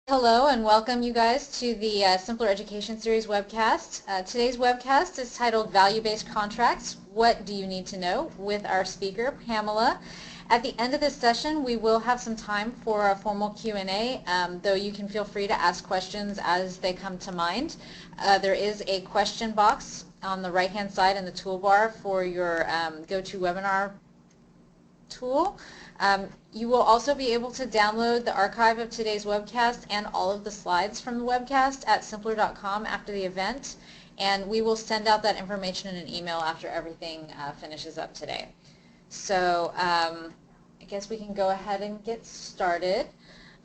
Hello and welcome you guys to the Simpler Education Series webcast. Today's webcast is titled Value-Based Contracts, What Do You Need to Know? With our speaker, Pamela. At the end of this session, we will have some time for a formal Q&A, though you can feel free to ask questions as they come to mind. There is a question box on the right-hand side in the toolbar for your GoToWebinar tool. You will also be able to download the archive of today's webcast and all of the slides from the webcast at simpler.com after the event, and we will send out that information in an email after everything finishes up today. So I guess we can go ahead and get started.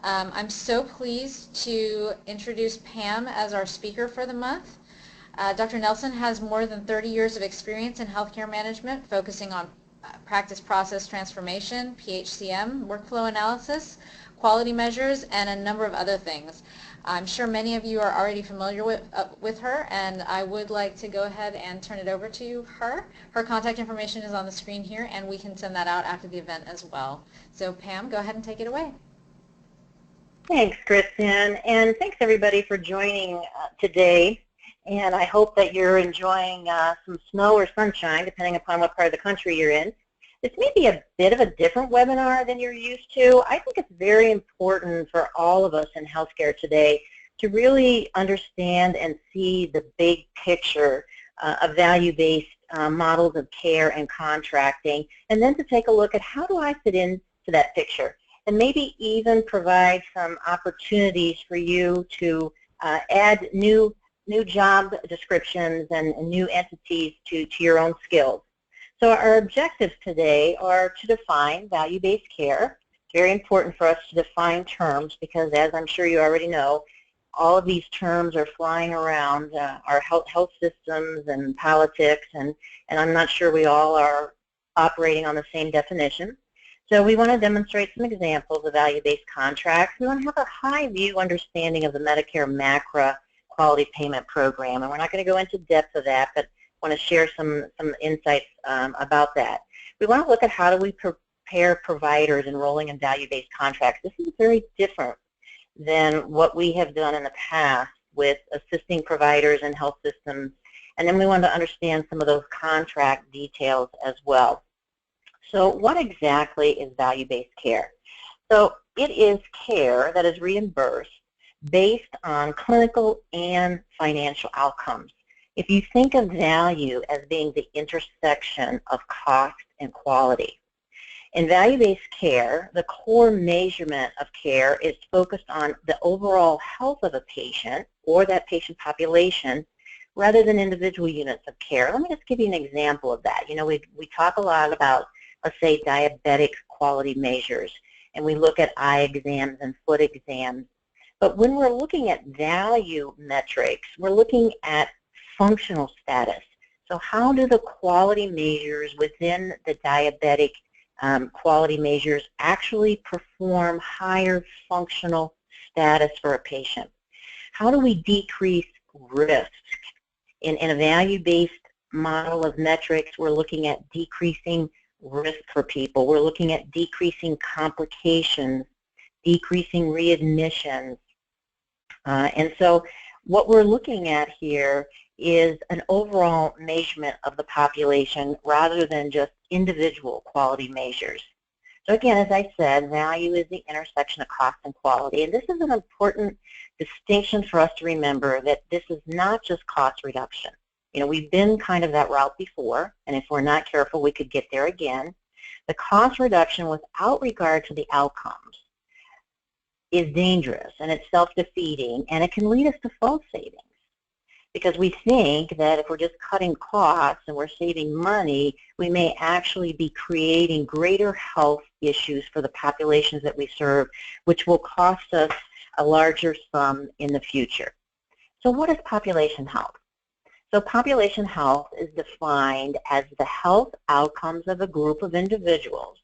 I'm so pleased to introduce Pam as our speaker for the month. Dr. Nelson has more than 30 years of experience in healthcare management, focusing on practice process transformation, PHCM, workflow analysis, quality measures, and a number of other things. I'm sure many of you are already familiar with her, and I would like to go ahead and turn it over to her. Her contact information is on the screen here, and we can send that out after the event as well. So Pam, go ahead and take it away. Thanks, Kristen, and thanks everybody for joining today. And I hope that you're enjoying some snow or sunshine, depending upon what part of the country you're in. This may be a bit of a different webinar than you're used to. I think it's very important for all of us in healthcare today to really understand and see the big picture of value-based models of care and contracting, and then to take a look at how do I fit into that picture, and maybe even provide some opportunities for you to add new job descriptions and new entities to your own skills. So our objectives today are to define value-based care. It's very important for us to define terms because, as I'm sure you already know, all of these terms are flying around our health systems and politics, and I'm not sure we all are operating on the same definition. So we want to demonstrate some examples of value-based contracts. We want to have a high-view understanding of the Medicare MACRA quality payment program, and we're not going to go into depth of that, but want to share some insights about that. We want to look at how do we prepare providers enrolling in value-based contracts. This is very different than what we have done in the past with assisting providers and health systems, and then we want to understand some of those contract details as well. So what exactly is value-based care? So it is care that is reimbursed based on clinical and financial outcomes. If you think of value as being the intersection of cost and quality, in value-based care, the core measurement of care is focused on the overall health of a patient or that patient population rather than individual units of care. Let me just give you an example of that. You know, we talk a lot about, let's say, diabetic quality measures, and we look at eye exams and foot exams. But when we're looking at value metrics, we're looking at functional status. So how do the quality measures within the diabetic quality measures actually perform higher functional status for a patient? How do we decrease risk? In a value-based model of metrics, we're looking at decreasing risk for people. We're looking at decreasing complications, decreasing readmissions. And so what we're looking at here is an overall measurement of the population rather than just individual quality measures. So again, as I said, value is the intersection of cost and quality. And this is an important distinction for us to remember, that this is not just cost reduction. You know, we've been kind of that route before, and if we're not careful, we could get there again. The cost reduction without regard to the outcomes is dangerous, and it's self-defeating, and it can lead us to false savings. Because we think that if we're just cutting costs and we're saving money, we may actually be creating greater health issues for the populations that we serve, which will cost us a larger sum in the future. So what is population health? So population health is defined as the health outcomes of a group of individuals,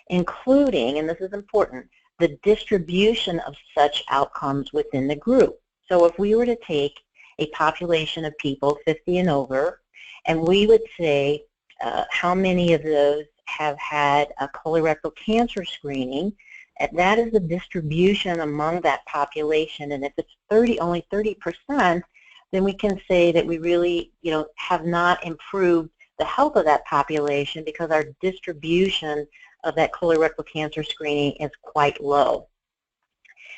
including, and this is important, the distribution of such outcomes within the group. So if we were to take a population of people 50 and over, and we would say how many of those have had a colorectal cancer screening That is the distribution among that population, and if it's only 30%, then we can say that we really, have not improved the health of that population because our distribution of that colorectal cancer screening is quite low.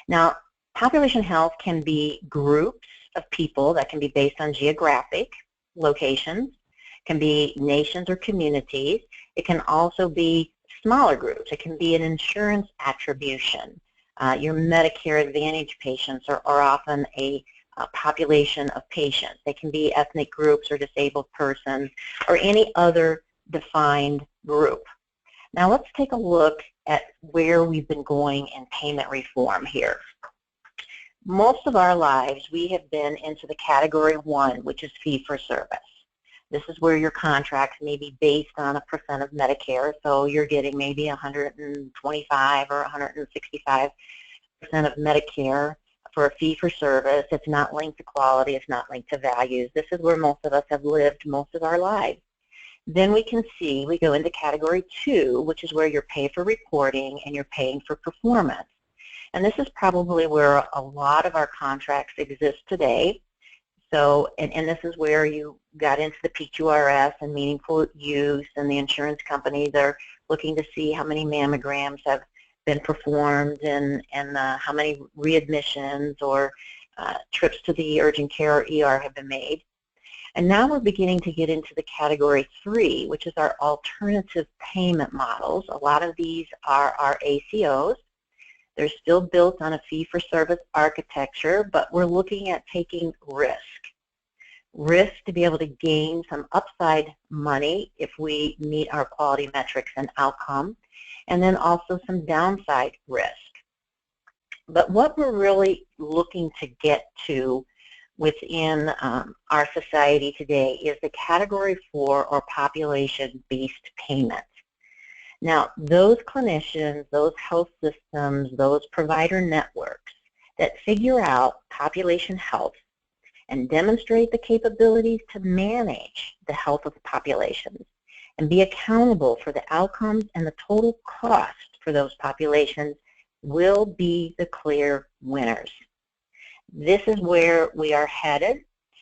Now, population health can be groups of people that can be based on geographic locations, can be nations or communities. It can also be smaller groups. It can be an insurance attribution. Your Medicare Advantage patients are often a population of patients. They can be ethnic groups or disabled persons or any other defined group. Now let's take a look at where we've been going in payment reform here. Most of our lives we have been into the category 1, which is fee-for-service. This is where your contracts may be based on a percent of Medicare, so you're getting maybe 125 or 165% of Medicare for a fee-for-service. It's not linked to quality, it's not linked to values. This is where most of us have lived most of our lives. Then we go into category 2, which is where you're paid for reporting and you're paying for performance. And this is probably where a lot of our contracts exist today. So, and this is where you got into the PQRS and meaningful use, and the insurance companies are looking to see how many mammograms have been performed and how many readmissions or trips to the urgent care or ER have been made. And now we're beginning to get into the category 3, which is our alternative payment models. A lot of these are our ACOs. They're still built on a fee-for-service architecture, but we're looking at taking risk to be able to gain some upside money if we meet our quality metrics and outcome, and then also some downside risk. But what we're really looking to get to within our society today is the category 4 or population-based payment. Now, those clinicians, those health systems, those provider networks that figure out population health and demonstrate the capabilities to manage the health of populations and be accountable for the outcomes and the total cost for those populations will be the clear winners. This is where we are headed.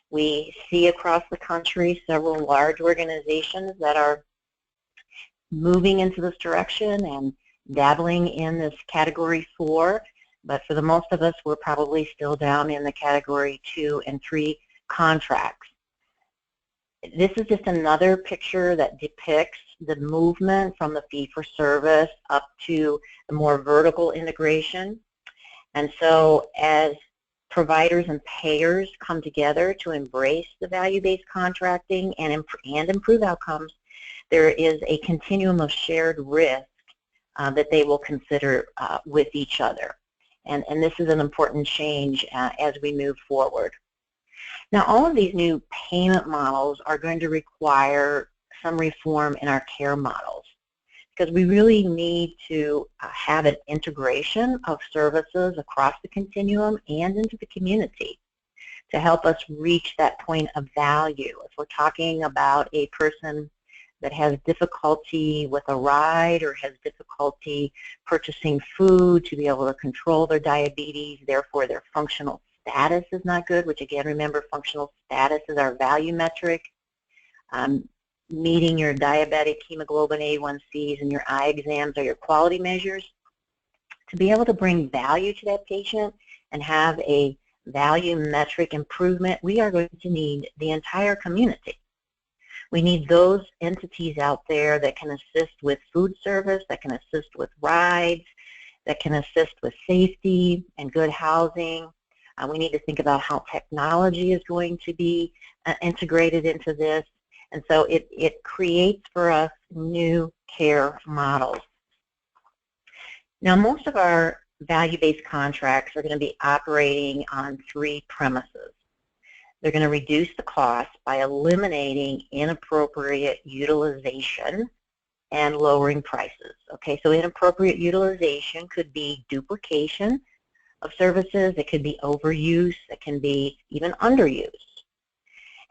We see across the country several large organizations that are moving into this direction and dabbling in this category 4, but for the most of us, we're probably still down in the category 2 and 3 contracts. This is just another picture that depicts the movement from the fee-for-service up to the more vertical integration. And so as providers and payers come together to embrace the value-based contracting and improve outcomes, there is a continuum of shared risk that they will consider with each other. And this is an important change as we move forward. Now, all of these new payment models are going to require some reform in our care models, because we really need to have an integration of services across the continuum and into the community to help us reach that point of value. If we're talking about a person that has difficulty with a ride or has difficulty purchasing food to be able to control their diabetes, therefore their functional status is not good, which again, remember, functional status is our value metric. Meeting your diabetic hemoglobin A1Cs and your eye exams are your quality measures. To be able to bring value to that patient and have a value metric improvement, we are going to need the entire community. We need those entities out there that can assist with food service, that can assist with rides, that can assist with safety and good housing. We need to think about how technology is going to be integrated into this. And so it creates for us new care models. Now, most of our value-based contracts are going to be operating on 3 premises. They're going to reduce the cost by eliminating inappropriate utilization and lowering prices. Okay, so inappropriate utilization could be duplication of services, it could be overuse, it can be even underuse.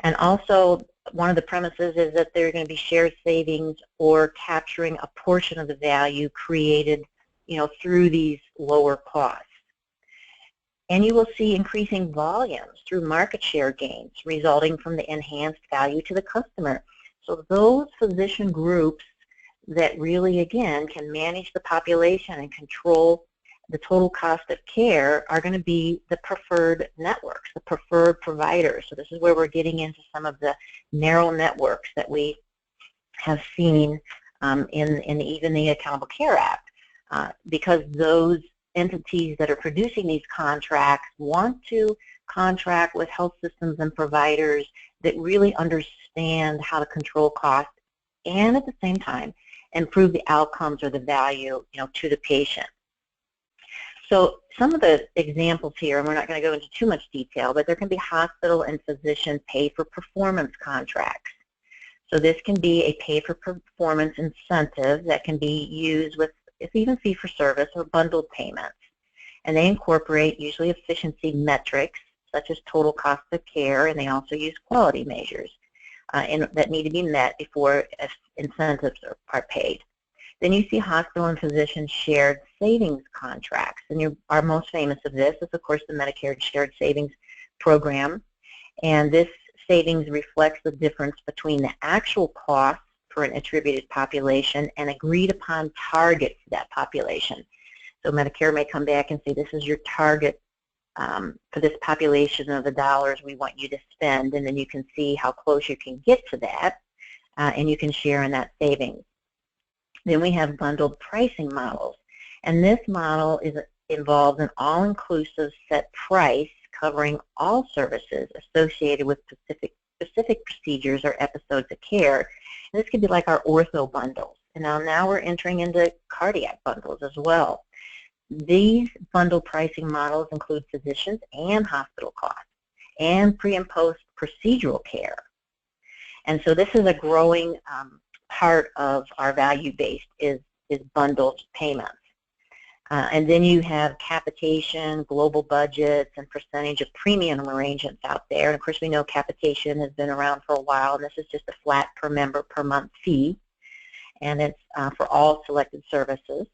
And also, one of the premises is that there are going to be shared savings or capturing a portion of the value created through these lower costs. And you will see increasing volumes through market share gains resulting from the enhanced value to the customer. So those physician groups that really, again, can manage the population and control the total cost of care are going to be the preferred networks, the preferred providers. So this is where we're getting into some of the narrow networks that we have seen in even the Accountable Care Act, because those entities that are producing these contracts want to contract with health systems and providers that really understand how to control costs and at the same time improve the outcomes or the value to the patient. So some of the examples here, and we're not going to go into too much detail, but there can be hospital and physician pay-for-performance contracts. So this can be a pay-for-performance incentive that can be used with even fee-for-service or bundled payments. And they incorporate usually efficiency metrics such as total cost of care, and they also use quality measures that need to be met before incentives are paid. Then you see hospital and physician shared savings contracts, and our most famous of this is, of course, the Medicare Shared Savings Program. And this savings reflects the difference between the actual cost for an attributed population and agreed upon target for that population. So Medicare may come back and say, this is your target for this population of the dollars we want you to spend, and then you can see how close you can get to that, and you can share in that savings. Then we have bundled pricing models, and this model involves an all-inclusive set price covering all services associated with specific procedures or episodes of care. And this could be like our ortho bundles, and now we're entering into cardiac bundles as well. These bundled pricing models include physicians and hospital costs and pre- and post-procedural care. And so this is a growing part of our value-based is bundled payments. And then you have capitation, global budgets, and percentage of premium arrangements out there. And of course, we know capitation has been around for a while, and this is just a flat per member per month fee, and it's for all selected services.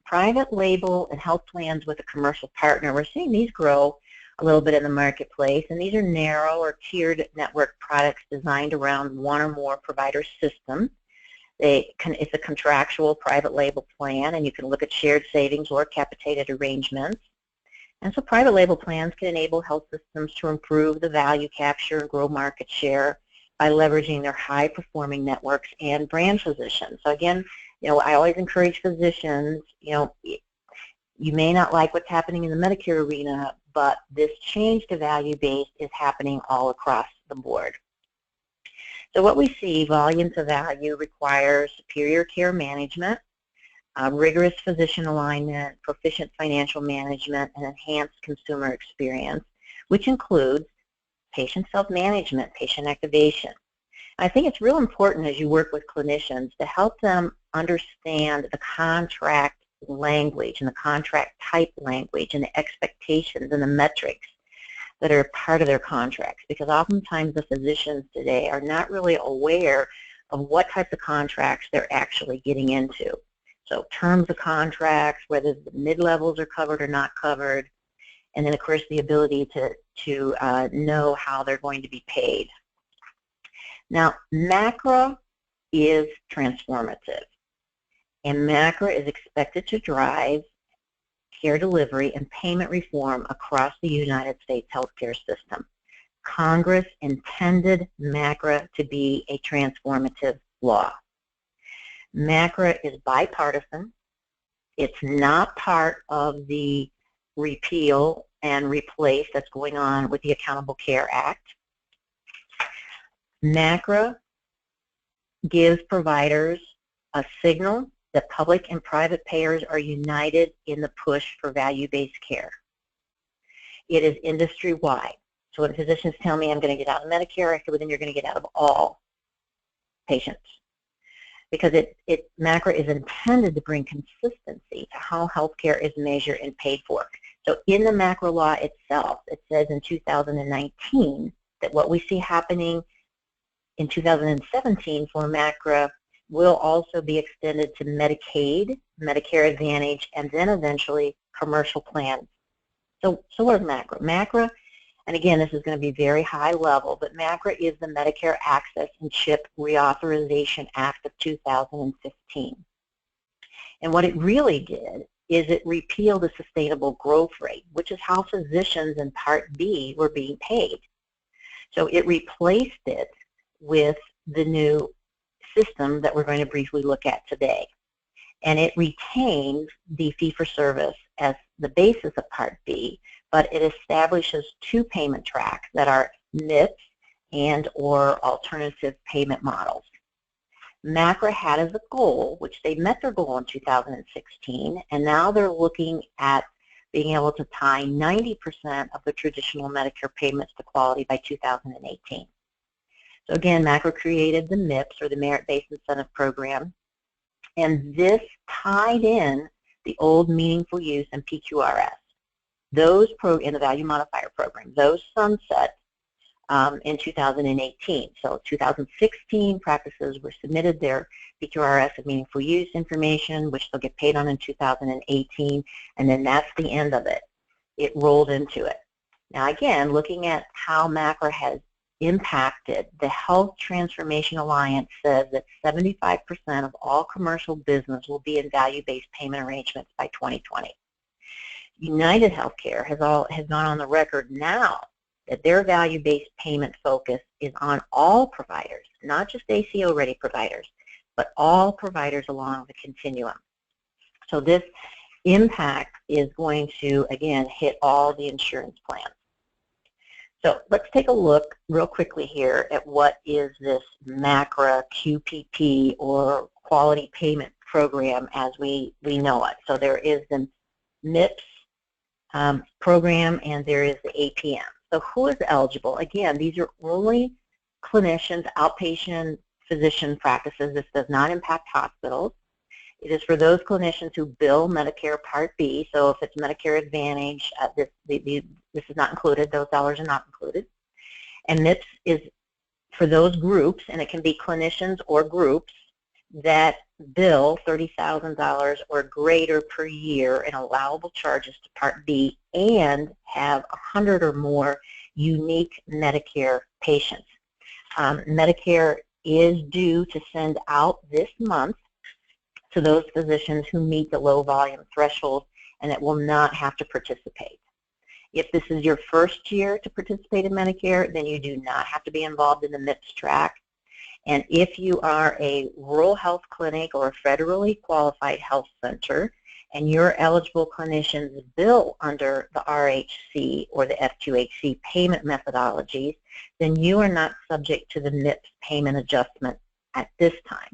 Private label and health plans with a commercial partner, we're seeing these grow a little bit in the marketplace, and these are narrow or tiered network products designed around one or more provider systems. It's a contractual private label plan, and you can look at shared savings or capitated arrangements. And so private label plans can enable health systems to improve the value capture and grow market share by leveraging their high-performing networks and brand physicians. So again, I always encourage physicians, you may not like what's happening in the Medicare arena, but this change to value-based is happening all across the board. So what we see, volume to value requires superior care management, rigorous physician alignment, proficient financial management, and enhanced consumer experience, which includes patient self-management, patient activation. I think it's real important as you work with clinicians to help them understand the contract language and the contract type language and the expectations and the metrics that are part of their contracts, because oftentimes the physicians today are not really aware of what types of contracts they're actually getting into. So terms of contracts, whether the mid-levels are covered or not covered, and then of course the ability to know how they're going to be paid. Now, MACRA is transformative, and MACRA is expected to drive care delivery and payment reform across the United States healthcare system. Congress intended MACRA to be a transformative law. MACRA is bipartisan. It's not part of the repeal and replace that's going on with the Accountable Care Act. MACRA gives providers a signal that public and private payers are united in the push for value-based care. It is industry-wide. So when physicians tell me I'm going to get out of Medicare, I say, well, then you're going to get out of all patients. Because MACRA is intended to bring consistency to how healthcare is measured and paid for. So in the MACRA law itself, it says in 2019 that what we see happening in 2017 for MACRA will also be extended to Medicaid, Medicare Advantage, and then eventually commercial plans. So what is MACRA? MACRA, and again, this is going to be very high level, but MACRA is the Medicare Access and CHIP Reauthorization Act of 2015. And what it really did is it repealed the sustainable growth rate, which is how physicians in Part B were being paid. So it replaced it with the new system that we're going to briefly look at today. And it retains the fee-for-service as the basis of Part B, but it establishes two payment tracks that are MIPS and or alternative payment models. MACRA had as a goal, which they met their goal in 2016, and now they're looking at being able to tie 90% of the traditional Medicare payments to quality by 2018. So again, MACRA created the MIPS, or the Merit-Based Incentive Program, and this tied in the old Meaningful Use and PQRS. Those in the Value Modifier Program, those sunset in 2018. So 2016 practices were submitted their PQRS and Meaningful Use information, which they'll get paid on in 2018, and then that's the end of it. It rolled into it. Now again, looking at how MACRA has impacted, the Health Transformation Alliance says that 75% of all commercial business will be in value-based payment arrangements by 2020. United Healthcare has gone on the record now that their value-based payment focus is on all providers, not just ACO-ready providers, but all providers along the continuum. So this impact is going to, again, hit all the insurance plans. So let's take a look real quickly here at what is this MACRA QPP, or Quality Payment Program as we know it. So there is the MIPS program, and there is the APM. So who is eligible? Again, these are only clinicians, outpatient physician practices. This does not impact hospitals. It is for those clinicians who bill Medicare Part B. So if it's Medicare Advantage, this is not included. Those dollars are not included. And MIPS is for those groups, and it can be clinicians or groups that bill $30,000 or greater per year in allowable charges to Part B and have 100 or more unique Medicare patients. Medicare is due to send out this month to those physicians who meet the low volume threshold and that will not have to participate. If this is your first year to participate in Medicare, then you do not have to be involved in the MIPS track. And if you are a rural health clinic or a federally qualified health center and your eligible clinicians bill under the RHC or the F2HC payment methodologies, then you are not subject to the MIPS payment adjustment at this time.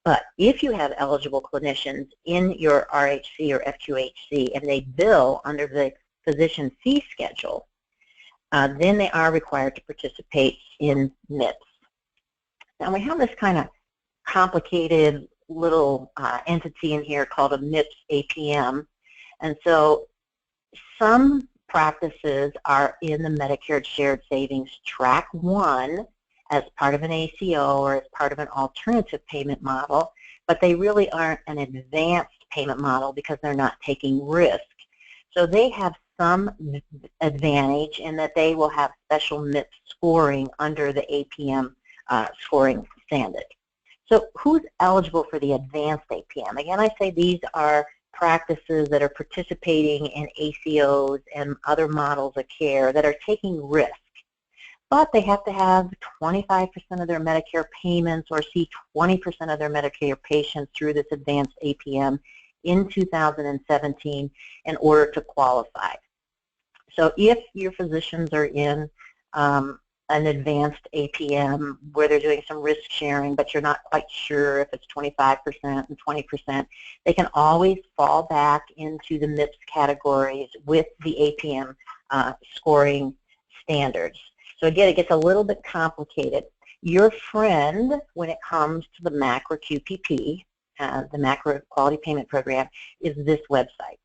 But if you have eligible clinicians in your RHC or F2HC and they bill under the physician fee schedule, then they are required to participate in MIPS. Now we have this kind of complicated little entity in here called a MIPS APM, and so some practices are in the Medicare Shared Savings Track 1 as part of an ACO or as part of an alternative payment model, but they really aren't an advanced payment model because they're not taking risk. So they have some advantage in that they will have special MIPS scoring under the APM scoring standard. So who's eligible for the advanced APM? Again, I say these are practices that are participating in ACOs and other models of care that are taking risk. But they have to have 25% of their Medicare payments or see 20% of their Medicare patients through this advanced APM in 2017 in order to qualify. So if your physicians are in an advanced APM where they're doing some risk sharing, but you're not quite sure if it's 25% and 20%, they can always fall back into the MIPS categories with the APM scoring standards. So again, it gets a little bit complicated. Your friend, when it comes to the MACRA QPP, the MACRA Quality Payment Program, is this website.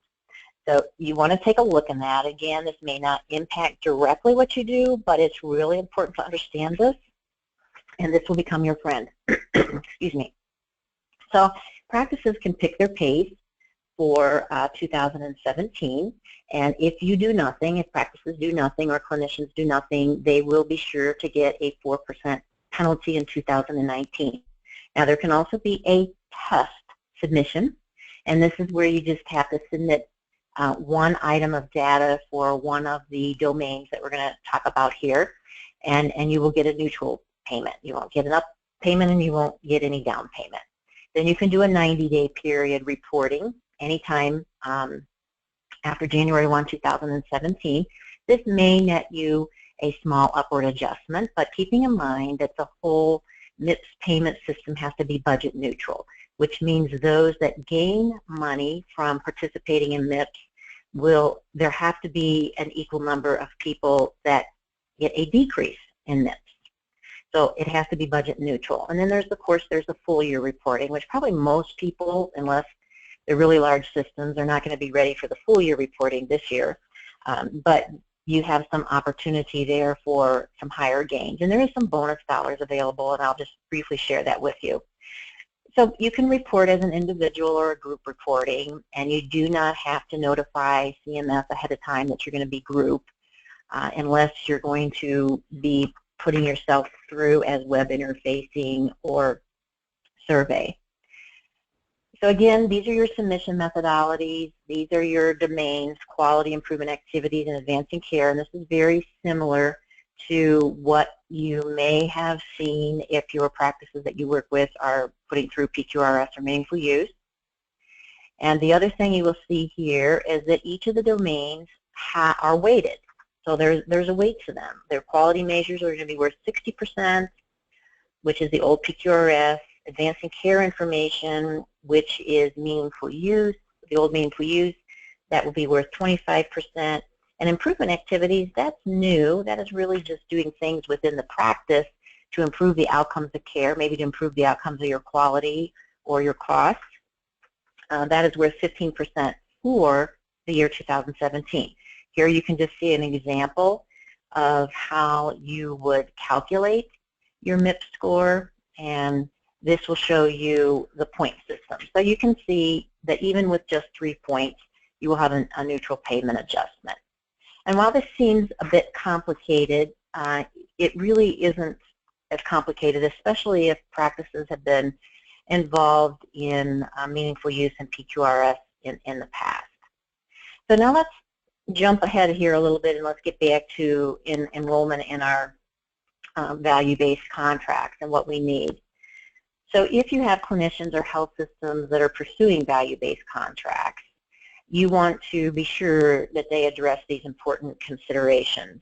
So you want to take a look in that. Again, this may not impact directly what you do, but it's really important to understand this, and this will become your friend. Excuse me. So practices can pick their pace. for 2017. And if you do nothing, if practices do nothing or clinicians do nothing, they will be sure to get a 4% penalty in 2019. Now, there can also be a test submission, and this is where you just have to submit one item of data for one of the domains that we're going to talk about here, and you will get a neutral payment. You won't get an up payment and you won't get any down payment. Then you can do a 90-day period reporting anytime after January 1, 2017. This may net you a small upward adjustment, but keeping in mind that the whole MIPS payment system has to be budget neutral, which means those that gain money from participating in MIPS there have to be an equal number of people that get a decrease in MIPS. So it has to be budget neutral. And then there's, of course, there's the full year reporting, which probably most people, unless they're really large systems, are not going to be ready for the full year reporting this year. But you have some opportunity there for some higher gains. And there is some bonus dollars available, and I'll just briefly share that with you. So you can report as an individual or a group reporting, and you do not have to notify CMS ahead of time that you're going to be group unless you're going to be putting yourself through as web interfacing or survey. So again, these are your submission methodologies. These are your domains, quality improvement activities, and advancing care. And this is very similar to what you may have seen if your practices that you work with are putting through PQRS or meaningful use. And the other thing you will see here is that each of the domains are weighted. So there's a weight to them. Their quality measures are going to be worth 60%, which is the old PQRS. Advancing care information, which is meaningful use, the old meaningful use, that will be worth 25%. And improvement activities, that's new. That is really just doing things within the practice to improve the outcomes of care, maybe to improve the outcomes of your quality or your costs. That is worth 15% for the year 2017. Here you can just see an example of how you would calculate your MIPS score, and this will show you the point system. So you can see that even with just 3 points, you will have a neutral payment adjustment. And while this seems a bit complicated, it really isn't as complicated, especially if practices have been involved in meaningful use and PQRS in the past. So now let's jump ahead here a little bit and let's get back to enrollment in our value-based contracts and what we need. So if you have clinicians or health systems that are pursuing value-based contracts, you want to be sure that they address these important considerations.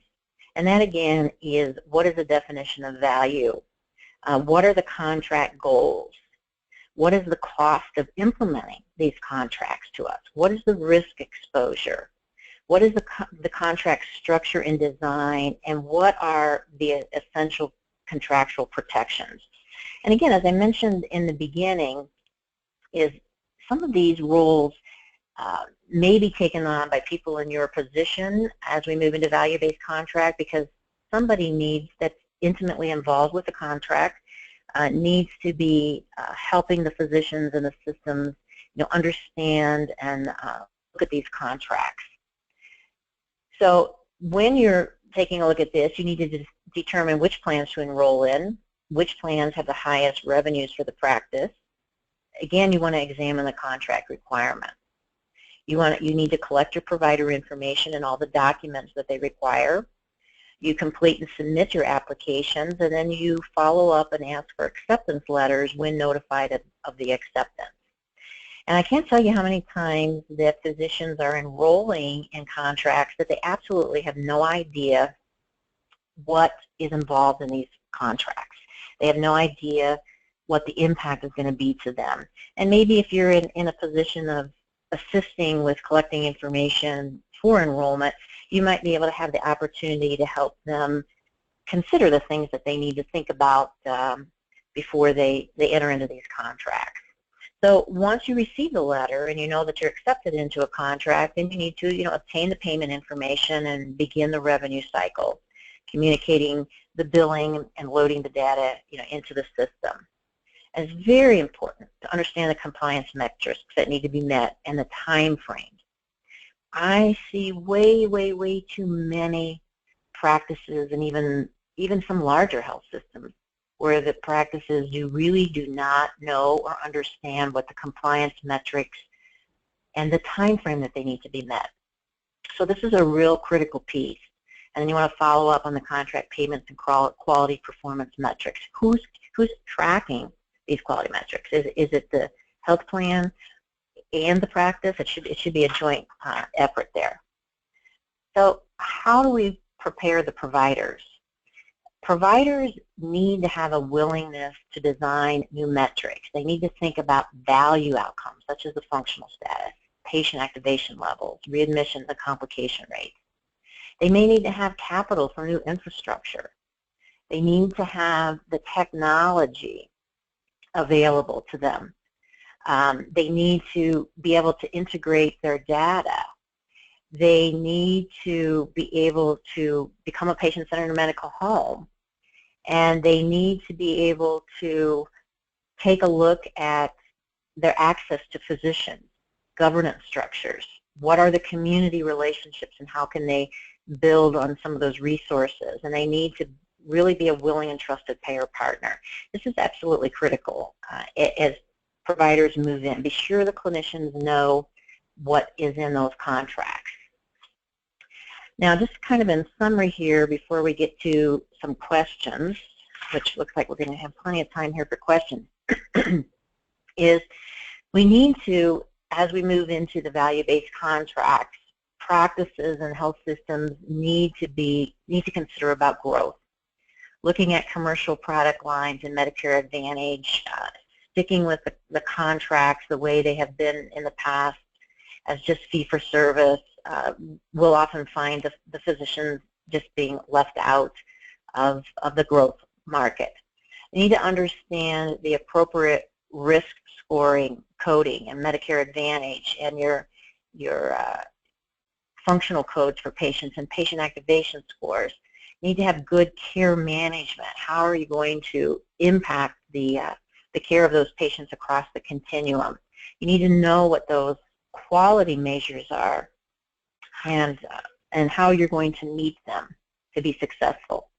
And that, again, is what is the definition of value? What are the contract goals? What is the cost of implementing these contracts to us? What is the risk exposure? What is the contract structure and design? And what are the essential contractual protections? And again, as I mentioned in the beginning, is some of these roles may be taken on by people in your position as we move into value-based contract, because somebody that's intimately involved with the contract needs to be helping the physicians and the systems, understand and look at these contracts. So when you're taking a look at this, you need to determine which plans to enroll in, which plans have the highest revenues for the practice. Again, you want to examine the contract requirements. You need to collect your provider information and all the documents that they require. You complete and submit your applications, and then you follow up and ask for acceptance letters when notified of the acceptance. And I can't tell you how many times that physicians are enrolling in contracts that they absolutely have no idea what is involved in these contracts. They have no idea what the impact is going to be to them. And maybe if you're in a position of assisting with collecting information for enrollment, you might be able to have the opportunity to help them consider the things that they need to think about before they enter into these contracts. So once you receive the letter and you know that you're accepted into a contract, then you need to obtain the payment information and begin the revenue cycle, communicating the billing and loading the data into the system. And it's very important to understand the compliance metrics that need to be met and the time frame. I see way too many practices, and even some larger health systems, where the practices really do not know or understand what the compliance metrics and the time frame that they need to be met. So this is a real critical piece. And then you want to follow up on the contract payments and quality performance metrics. Who's tracking these quality metrics? Is it the health plan and the practice? It should be a joint effort there. So how do we prepare the providers? Providers need to have a willingness to design new metrics. They need to think about value outcomes, such as the functional status, patient activation levels, readmission and complication rates. They may need to have capital for new infrastructure. They need to have the technology available to them. They need to be able to integrate their data. They need to be able to become a patient-centered medical home. And they need to be able to take a look at their access to physicians, governance structures. What are the community relationships and how can they build on some of those resources? And they need to really be a willing and trusted payer partner. This is absolutely critical as providers move in. Be sure the clinicians know what is in those contracts. Now, just kind of in summary here before we get to some questions, which looks like we're going to have plenty of time here for questions, is we need to, as we move into the value-based contracts, practices and health systems need to consider about growth. Looking at commercial product lines and Medicare Advantage, sticking with the contracts the way they have been in the past as just fee-for-service, we'll often find the physicians just being left out of the growth market. You need to understand the appropriate risk scoring, coding, and Medicare Advantage, and your functional codes for patients and patient activation scores. You need to have good care management. How are you going to impact the care of those patients across the continuum? You need to know what those quality measures are and how you're going to meet them to be successful.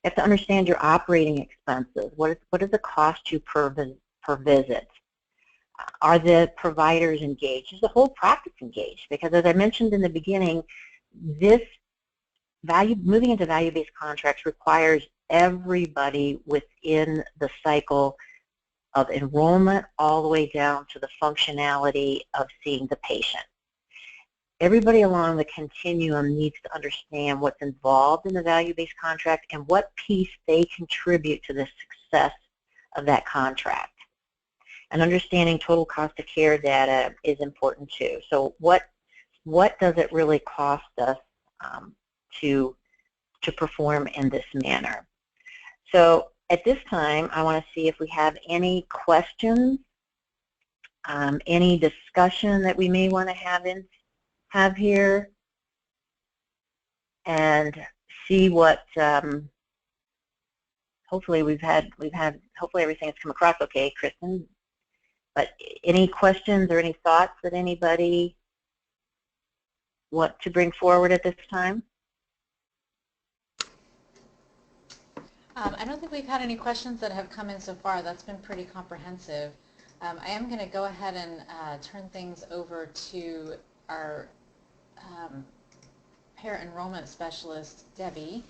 You have to understand your operating expenses. What does it cost you per visit? Are the providers engaged? Is the whole practice engaged? Because as I mentioned in the beginning, moving into value-based contracts requires everybody within the cycle of enrollment all the way down to the functionality of seeing the patient. Everybody along the continuum needs to understand what's involved in the value-based contract and what piece they contribute to the success of that contract. And understanding total cost of care data is important too. So what does it really cost us to perform in this manner? So at this time, I want to see if we have any questions, any discussion that we may want to have here, and see what. Hopefully hopefully everything has come across okay, Kristen. But any questions or any thoughts that anybody want to bring forward at this time? I don't think we've had any questions that have come in so far. That's been pretty comprehensive. I am going to go ahead and turn things over to our payer enrollment specialist, Debbie,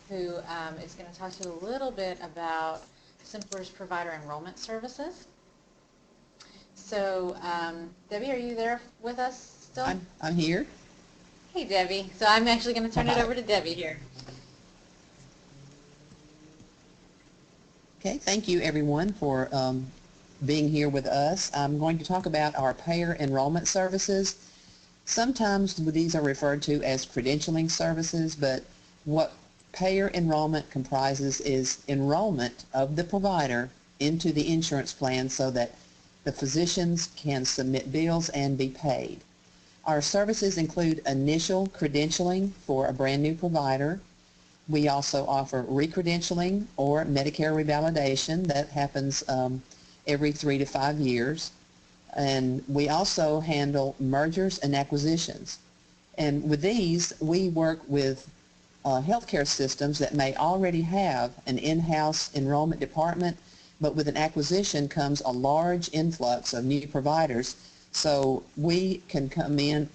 who is going to talk to you a little bit about Simpler's provider enrollment services. So, Debbie, are you there with us still? I'm here. Hey, Debbie. So I'm actually going to turn it over to Debbie here. Okay, thank you everyone for being here with us. I'm going to talk about our payer enrollment services. Sometimes these are referred to as credentialing services, but what payer enrollment comprises is enrollment of the provider into the insurance plan so that the physicians can submit bills and be paid. Our services include initial credentialing for a brand new provider. We also offer recredentialing or Medicare revalidation that happens every 3 to 5 years. And we also handle mergers and acquisitions. And with these, we work with healthcare systems that may already have an in-house enrollment department, but with an acquisition comes a large influx of new providers. So we can come in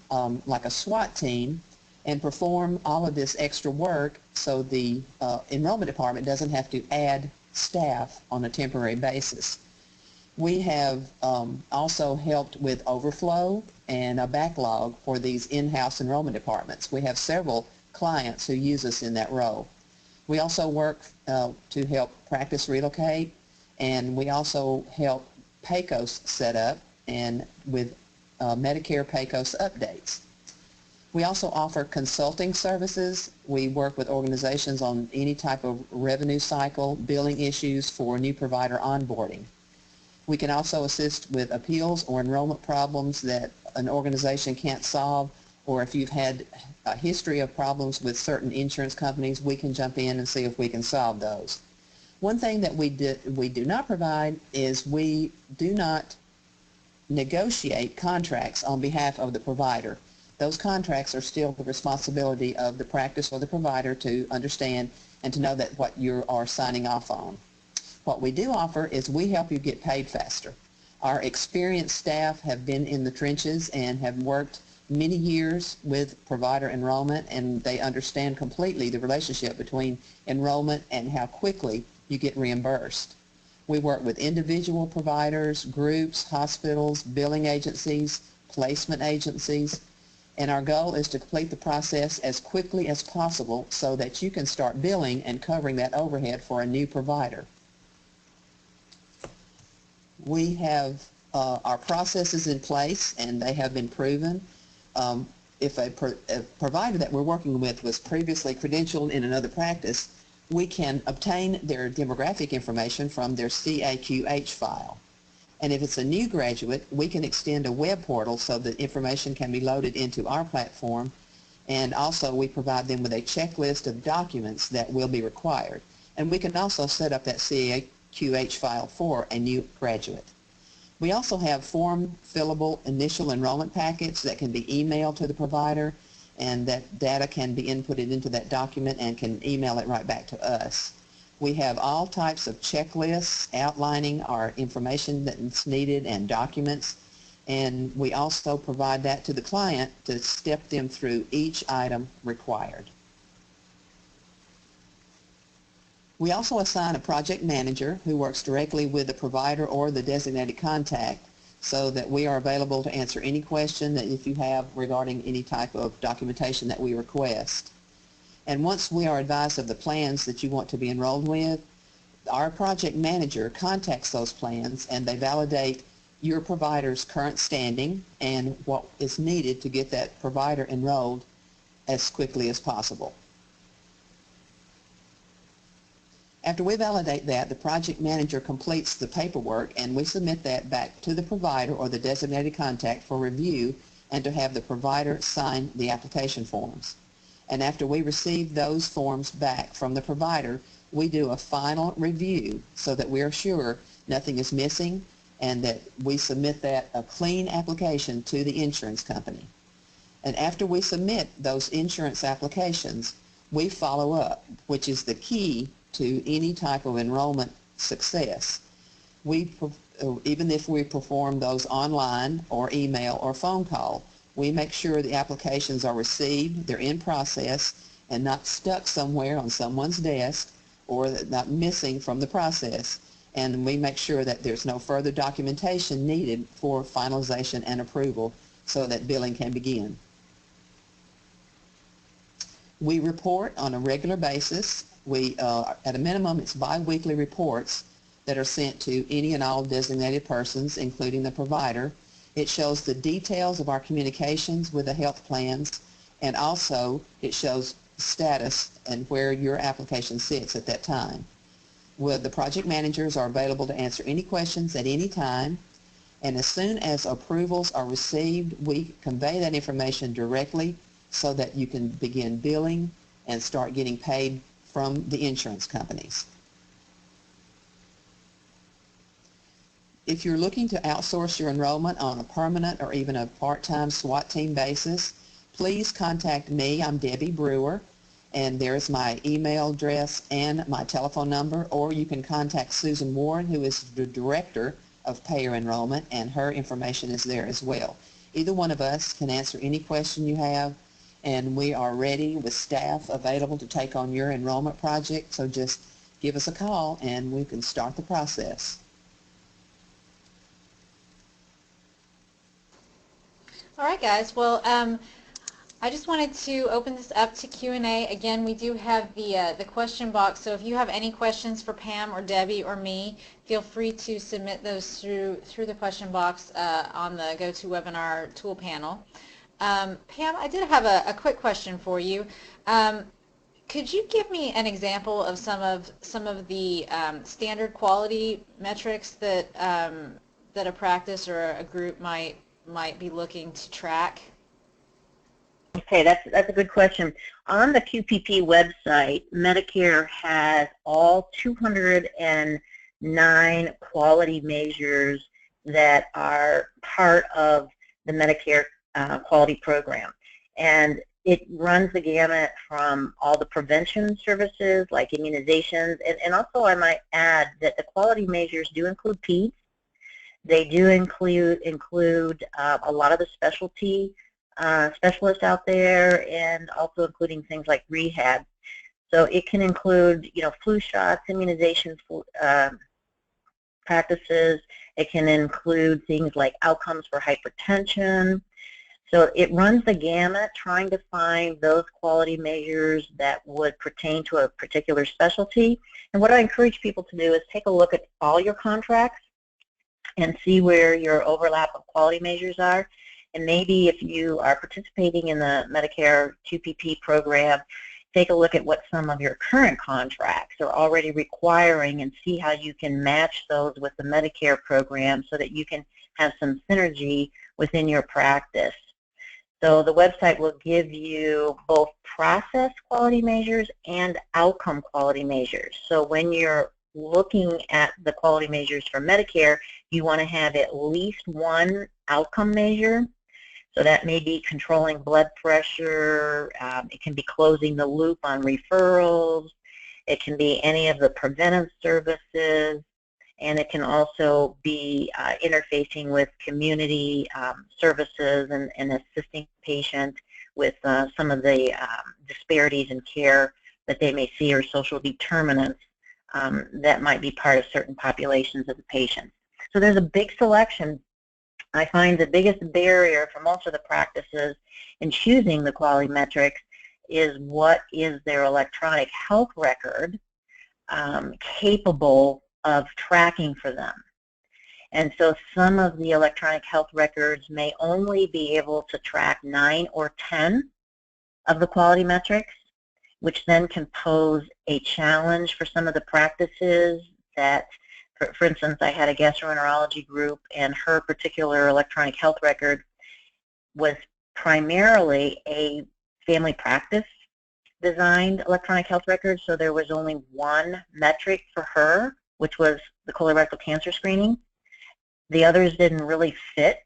like a SWAT team and perform all of this extra work so the enrollment department doesn't have to add staff on a temporary basis. We have also helped with overflow and a backlog for these in-house enrollment departments. We have several clients who use us in that role. We also work to help practice relocate, and we also help PAYCOS set up and with Medicare PAYCOS updates. We also offer consulting services. We work with organizations on any type of revenue cycle, billing issues for new provider onboarding. We can also assist with appeals or enrollment problems that an organization can't solve, or if you've had a history of problems with certain insurance companies, we can jump in and see if we can solve those. One thing that we do not provide is we do not negotiate contracts on behalf of the provider. Those contracts are still the responsibility of the practice or the provider to understand and to know that what you are signing off on. What we do offer is we help you get paid faster. Our experienced staff have been in the trenches and have worked many years with provider enrollment, and they understand completely the relationship between enrollment and how quickly you get reimbursed. We work with individual providers, groups, hospitals, billing agencies, placement agencies, and our goal is to complete the process as quickly as possible so that you can start billing and covering that overhead for a new provider. We have our processes in place, and they have been proven. If a provider that we're working with was previously credentialed in another practice, we can obtain their demographic information from their CAQH file. And if it's a new graduate, we can extend a web portal so that information can be loaded into our platform, and also we provide them with a checklist of documents that will be required. And we can also set up that CAQH file for a new graduate. We also have form fillable initial enrollment packets that can be emailed to the provider, and that data can be inputted into that document and can email it right back to us. We have all types of checklists outlining our information that's needed and documents, and we also provide that to the client to step them through each item required. We also assign a project manager who works directly with the provider or the designated contact so that we are available to answer any question that if you have regarding any type of documentation that we request. And once we are advised of the plans that you want to be enrolled with, our project manager contacts those plans and they validate your provider's current standing and what is needed to get that provider enrolled as quickly as possible. After we validate that, the project manager completes the paperwork and we submit that back to the provider or the designated contact for review and to have the provider sign the application forms. And after we receive those forms back from the provider, we do a final review so that we are sure nothing is missing and that we submit that a clean application to the insurance company. And after we submit those insurance applications, we follow up, which is the key to any type of enrollment success. Even if we perform those online or email or phone call, we make sure the applications are received, they're in process, and not stuck somewhere on someone's desk or not missing from the process. And we make sure that there's no further documentation needed for finalization and approval so that billing can begin. We report on a regular basis. At a minimum, it's bi-weekly reports that are sent to any and all designated persons, including the provider. It shows the details of our communications with the health plans, and also it shows status and where your application sits at that time. The project managers are available to answer any questions at any time, and as soon as approvals are received, we convey that information directly so that you can begin billing and start getting paid from the insurance companies. If you're looking to outsource your enrollment on a permanent or even a part-time SWAT team basis, please contact me. I'm Debbie Brewer, and there's my email address and my telephone number, or you can contact Susan Warren, who is the Director of Payor Enrollment, and her information is there as well. Either one of us can answer any question you have, and we are ready with staff available to take on your enrollment project, so just give us a call and we can start the process. All right, guys. Well, I just wanted to open this up to Q&A. Again, we do have the question box, so if you have any questions for Pam or Debbie or me, feel free to submit those through the question box on the GoToWebinar tool panel. Pam, I did have a quick question for you. Could you give me an example of some of the standard quality metrics that that a practice or a group might be looking to track? Okay, that's a good question. On the QPP website, Medicare has all 209 quality measures that are part of the Medicare quality program. And it runs the gamut from all the prevention services like immunizations, and also I might add that the quality measures do include PEDS. They do include a lot of the specialty specialists out there, and also including things like rehab. So it can include, flu shots, immunization practices. It can include things like outcomes for hypertension. So it runs the gamut, trying to find those quality measures that would pertain to a particular specialty. And what I encourage people to do is take a look at all your contracts and see where your overlap of quality measures are. And maybe if you are participating in the Medicare QPP program, take a look at what some of your current contracts are already requiring and see how you can match those with the Medicare program so that you can have some synergy within your practice. So the website will give you both process quality measures and outcome quality measures. So when you're looking at the quality measures for Medicare, you want to have at least one outcome measure. So that may be controlling blood pressure, it can be closing the loop on referrals, it can be any of the preventive services, and it can also be interfacing with community services and assisting patients with some of the disparities in care that they may see, or social determinants that might be part of certain populations of the patients. So there's a big selection. I find the biggest barrier for most of the practices in choosing the quality metrics is what is their electronic health record capable of tracking for them. And so some of the electronic health records may only be able to track 9 or 10 of the quality metrics, which then can pose a challenge for some of the practices that, for instance, I had a gastroenterology group, and her particular electronic health record was primarily a family practice designed electronic health record, so there was only one metric for her, which was the colorectal cancer screening. The others didn't really fit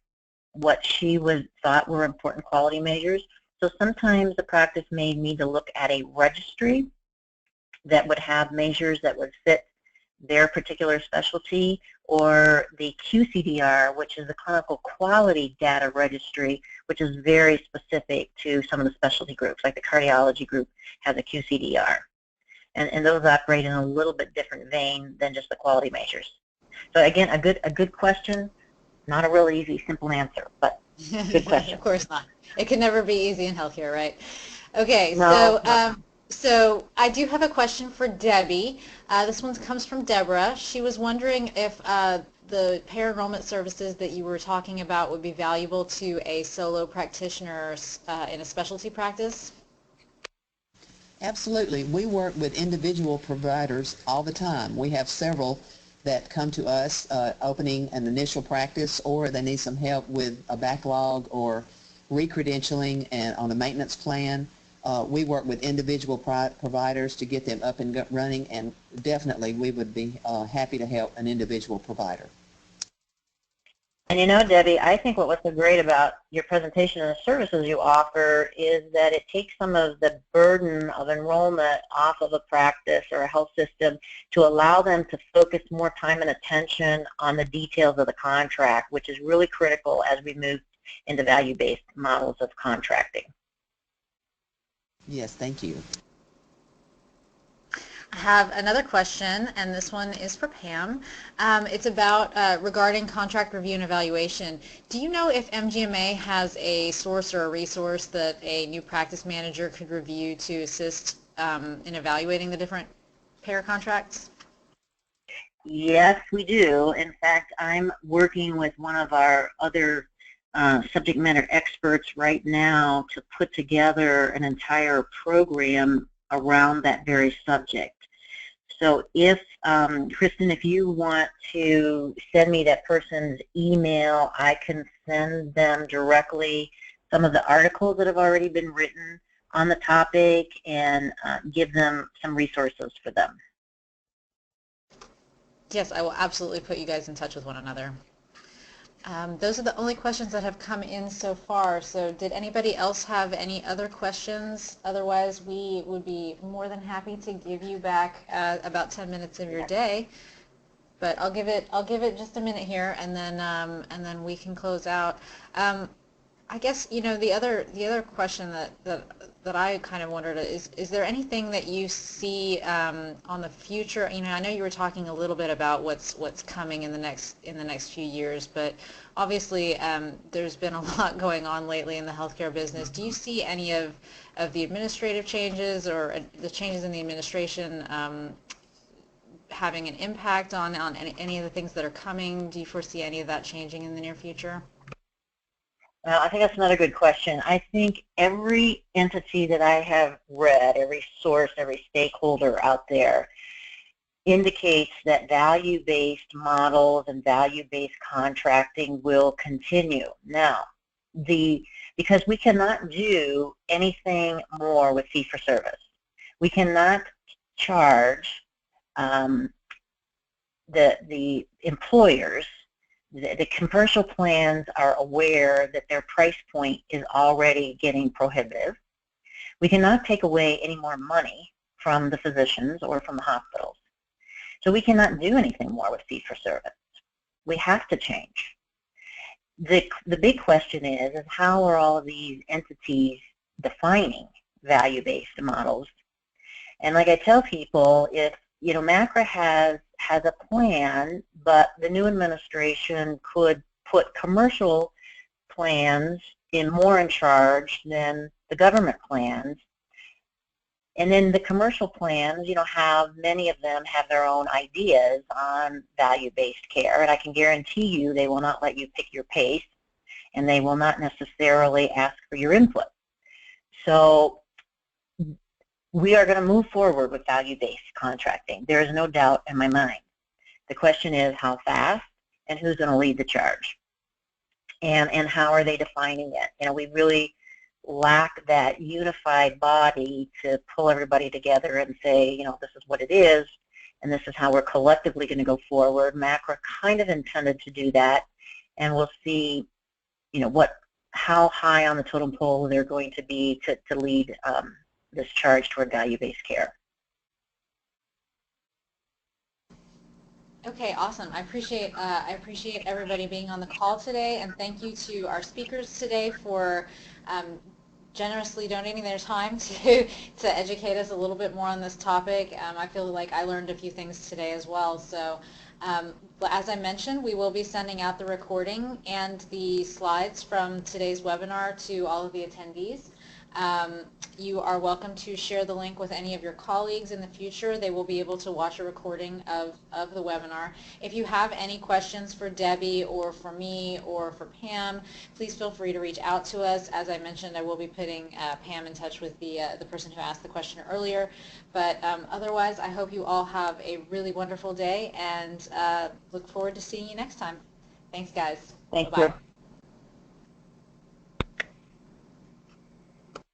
what she thought were important quality measures. So sometimes the practice may need to look at a registry that would have measures that would fit their particular specialty, or the QCDR, which is the Clinical Quality Data Registry, which is very specific to some of the specialty groups, like the cardiology group has a QCDR. And those operate in a little bit different vein than just the quality measures. So again, a good question, not a real easy, simple answer, but good question. Of course not. It can never be easy in healthcare, right? Okay, No, so I do have a question for Debbie. This one comes from Deborah. She was wondering if the payor enrollment services that you were talking about would be valuable to a solo practitioner in a specialty practice. Absolutely. We work with individual providers all the time. We have several that come to us opening an initial practice, or they need some help with a backlog or recredentialing and on a maintenance plan. We work with individual providers to get them up and running, and definitely we would be happy to help an individual provider. And you know, Debbie, I think what was so great about your presentation and the services you offer is that it takes some of the burden of enrollment off of a practice or a health system to allow them to focus more time and attention on the details of the contract, which is really critical as we move into value-based models of contracting. Yes, thank you. I have another question, and this one is for Pam. It's about regarding contract review and evaluation. Do you know if MGMA has a source or a resource that a new practice manager could review to assist in evaluating the different payer contracts? Yes, we do. In fact, I'm working with one of our other subject matter experts right now to put together an entire program around that very subject. So if, Kristen, if you want to send me that person's email, I can send them directly some of the articles that have already been written on the topic and give them some resources for them. Yes, I will absolutely put you guys in touch with one another. Those are the only questions that have come in so far. So did anybody else have any other questions? Otherwise, we would be more than happy to give you back about 10 minutes of your day. But I'll give it just a minute here, and then we can close out. I guess, you know, the other question that I kind of wondered is there anything that you see on the future? You know, I know you were talking a little bit about what's coming in the next few years, but obviously there's been a lot going on lately in the healthcare business. Do you see any of the administrative changes or the changes in the administration having an impact on any of the things that are coming? Do you foresee any of that changing in the near future? Well, I think that's another good question. I think every entity that I have read, every source, every stakeholder out there indicates that value-based models and value-based contracting will continue. Now, because we cannot do anything more with fee-for-service. We cannot charge the employers. The commercial plans are aware that their price point is already getting prohibitive. We cannot take away any more money from the physicians or from the hospitals. So we cannot do anything more with fee-for-service. We have to change. The big question is how are all of these entities defining value-based models? And like I tell people, if you know, MACRA has a plan, but the new administration could put commercial plans more in charge than the government plans. And then the commercial plans, you know, many of them have their own ideas on value-based care, and I can guarantee you they will not let you pick your pace, and they will not necessarily ask for your input. So we are going to move forward with value-based contracting. There is no doubt in my mind. The question is how fast and who's going to lead the charge, and how are they defining it. You know, we really lack that unified body to pull everybody together and say, you know, this is what it is, and this is how we're collectively going to go forward. MACRA kind of intended to do that, and we'll see, you know, how high on the totem pole they're going to be to lead this charge toward value-based care. Okay, awesome. I appreciate everybody being on the call today, and thank you to our speakers today for generously donating their time to educate us a little bit more on this topic. I feel like I learned a few things today as well. So, but as I mentioned, we will be sending out the recording and the slides from today's webinar to all of the attendees. You are welcome to share the link with any of your colleagues in the future. They will be able to watch a recording of the webinar. If you have any questions for Debbie or for me or for Pam, please feel free to reach out to us. As I mentioned, I will be putting Pam in touch with the person who asked the question earlier. But otherwise, I hope you all have a really wonderful day, and look forward to seeing you next time. Thanks, guys. Thank Bye-bye. you.